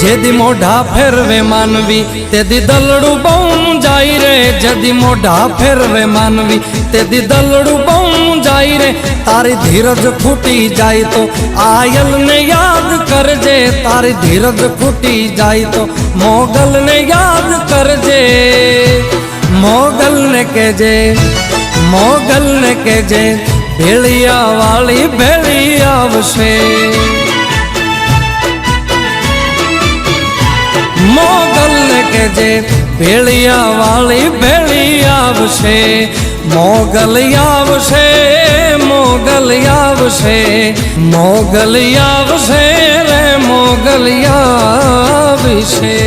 જેદી મોઢા ફેરવે માનવી તેદી દલડું બહુ જાય રે, જેદી મોઢા ફેરવે માનવી તેદી દલડું બહુ જાય રે। તારી ધીરજ ફૂટી જાય તો આયલને યાદ કરજે, તારી ધીરજ ફૂટી જાય તો મોગલને યાદ કરજે। મોગલને કહેજે, મોગલને કહેજે ભેળિયા વાળી ભેળી આવશે। મોગલને કહેજે ભેળિયા વાળી ભેળી આવશે। મોગલ આવશે, મોગલ આવશે, મોગલ આવશે રે મોગલ આવશે।